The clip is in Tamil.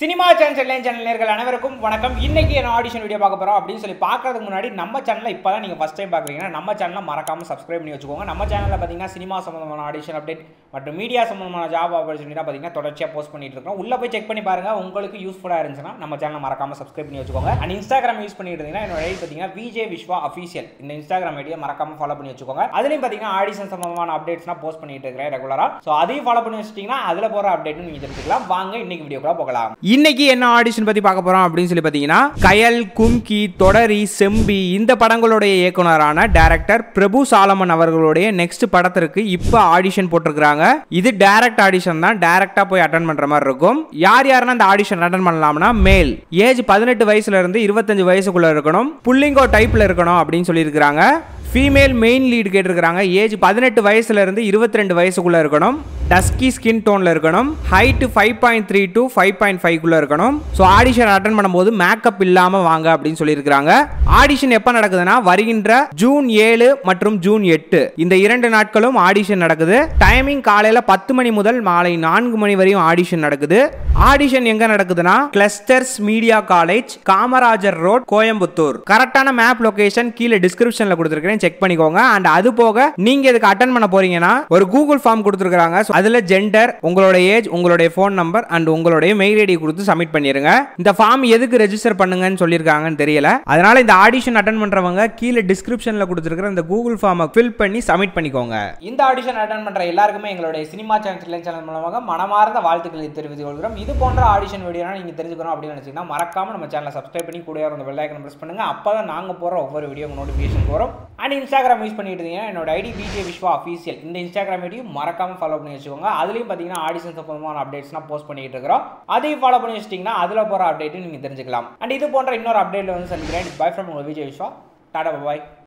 சினிமா சேனல் நேயர்கள் அனைவருக்கும் வணக்கம். இன்னைக்கு என்ன ஆடிஷன் வீடியோ பார்க்க போறோம் அப்படின்னு சொல்லி பார்க்கறதுக்கு முன்னாடி நம்ம சேனலை இப்பதான் நீங்க ஃபர்ஸ்ட் டைம் பார்க்குறீங்கன்னா நம்ம சேனலை மறக்காம சப்ஸ்கிரைப் பண்ணி வச்சுக்கோங்க. நம்ம சேனலில் பார்த்தீங்கன்னா சினிமா சம்பந்தமான ஆடிஷன் அப்டேட் மற்றும் மீடியா சம்பந்தமான ஜாப் ஆப்பர்ச்சுனிட்டி பார்த்தீங்கன்னா தொடர்ச்சியாக போஸ்ட் பண்ணிட்டு இருக்கோம். உள்ள போய் செக் பண்ணி பாருங்க. உங்களுக்கு யூஸ்ஃபுல்லாக இருந்துச்சுன்னா நம்ம சேனலை மறக்காம சப்ஸ்கிரைப் பண்ணி வச்சுக்கோங்க. அண்ட் இன்ஸ்டாகிராம் யூஸ் பண்ணிட்டு இருந்தீங்கன்னா என்னோட ஐடி பார்த்தீங்கன்னா விஜே விஸ்வா அஃபீஷியல் இந்த இன்ஸ்டாகிராம் ஐடியை மறக்காம ஃபாலோ பண்ணி வச்சுக்கோங்க. அதுலேயும் பார்த்தீங்கன்னா ஆடிஷன் சம்பந்தமான அப்டேட்ஸ்லாம் போஸ்ட் பண்ணிட்டு இருக்கிறேன் ரெகுலரா. ஸோ அதையும் ஃபாலோ பண்ணி வச்சிட்டீங்கன்னா அதில் போகிற அப்டேட்டும் நீங்கள் தெரிஞ்சுக்கலாம். வாங்க இன்னைக்கு வீடியோக்குள்ள போகலாம். இன்னைக்கு என்ன ஆடிஷன் பத்தி பார்க்க போறோம் அப்படின்னு சொல்லி பாத்தீங்கன்னா கயல், கும்கி, தொடரி, செம்பி இந்த படங்களுடைய இயக்குனரான டைரக்டர் பிரபு சாலமன் அவர்களுடைய நெக்ஸ்ட் படத்திற்கு இப்ப ஆடிஷன் போட்டிருக்காங்க. இது டைரக்ட் ஆடிஷன் தான், டைரக்டா போய் அட்டெண்ட் பண்ற மாதிரி இருக்கும். யார் யாருன்னா இந்த ஆடிஷன் அட்டெண்ட் பண்ணலாம்னா மேல் ஏஜ் 18 வயசுல இருந்து 25 வயசுக்குள்ள இருக்கணும், புல்லிங்கோ டைப்ல இருக்கணும் அப்படின்னு சொல்லி இருக்காங்க. ஃபீமேல் மெயின் லீட் கேட்டிருக்காங்க. ஏஜ் 18 வயசுல இருந்து 22 வயசுக்குள்ள இருக்கணும், டஸ்கி ஸ்கின் டோன்ல இருக்கணும், ஹைட் 5.3 to 5.5 குள்ள இருக்கணும். ஸோ ஆடிஷன் அட்டெண்ட் பண்ணும்போது மேக்கப் இல்லாம வாங்க அப்படின்னு சொல்லியிருக்காங்க. ஆடிஷன் எப்ப நடக்குதுன்னா வருகின்ற ஜூன் 7 மற்றும் ஜூன் 8 இந்த 2 நாட்களும் ஆடிஷன் நடக்குது. டைமிங் காலையில 10 மணி முதல் மாலை 4 மணி வரையும் ஆடிஷன் நடக்குது. ஆடிஷன் எங்க நடக்குதுன்னா clusters media college, Kamarajar road, Coimbatore. கரெக்டான மேப் லொகேஷன் கீழே டிஸ்கிரிப்ஷன்ல கொடுத்துருக்கேன், செக் பண்ணிக்கோங்க. அண்ட் அது போக நீங்க இதுக்கு அட்டெண்ட் பண்ண போறீங்கன்னா ஒரு கூகுள் ஃபார்ம் கொடுத்துருக்காங்க. அதுல ஜெண்டர், உங்களோட ஏஜ், உங்களுடைய ஃபோன் நம்பர் அண்ட் உங்களுடைய மெயில் ஐடி கொடுத்து சப்மிட் பண்ணிருங்க. இந்த ஃபார்ம் எதுக்கு ரெஜிஸ்டர் பண்ணுங்கன்னு சொல்லியிருக்காங்கன்னு தெரியல. அதனால இந்த ஆடிஷன் அட்டெண்ட் பண்றவங்க கீழே டிஸ்கிரிப்ஷன்ல கொடுத்துருக்கிற இந்த கூகுள் ஃபார்மை ஃபில் பண்ணி சப்மிட் பண்ணிக்கோங்க. இந்த ஆடிஷன் அட்டெண்ட் பண்ற எல்லாருக்குமே எங்களுடைய சினிமா சேனல் மூலமாக மனமார்ந்த வாழ்த்துக்களை தெரிவித்துக் கொள்கிறோம். இது போன்ற ஆடிஷன் வீடியோ நீங்க தெரிஞ்சுக்கணும் அப்படின்னு நினைச்சீங்கன்னா மறக்காம நம்ம சேனலை சப்ஸ்கிரைப் பண்ணி கூட அந்த பெல் ஐகானை பிரஸ் பண்ணுங்க. அப்பதான் நாங்க போற ஒவ்வொரு வீடியோ நோட்டிபிகேஷன் வரும். அண்ட் இன்ஸ்டாகிராம் யூஸ் பண்ணிட்டு இருந்தீங்கன்னா என்னோட ஐடி விஜே விஸ்வா அஃபீஷியல் இந்த இன்ஸ்டாகிராம் ஐடியும் மறக்காம ஃபாலோ பண்ணி வச்சுக்கோங்க. அதுலயும் பாத்தீங்கன்னா ஆடிஷன் சம்பந்தமான அப்டேட்ஸ்லாம் போஸ்ட் பண்ணிட்டு இருக்கிறோம். அதையும் ஃபாலோ பண்ணி வச்சிட்டீங்கன்னா அதுல போற அப்டேட்டும் நீங்க தெரிஞ்சுக்கலாம். அண்ட் இது போன்ற இன்னொரு அப்டேட்ல வந்து சந்திக்கிறேன். Bye from Vijay Viswa. Tata bye.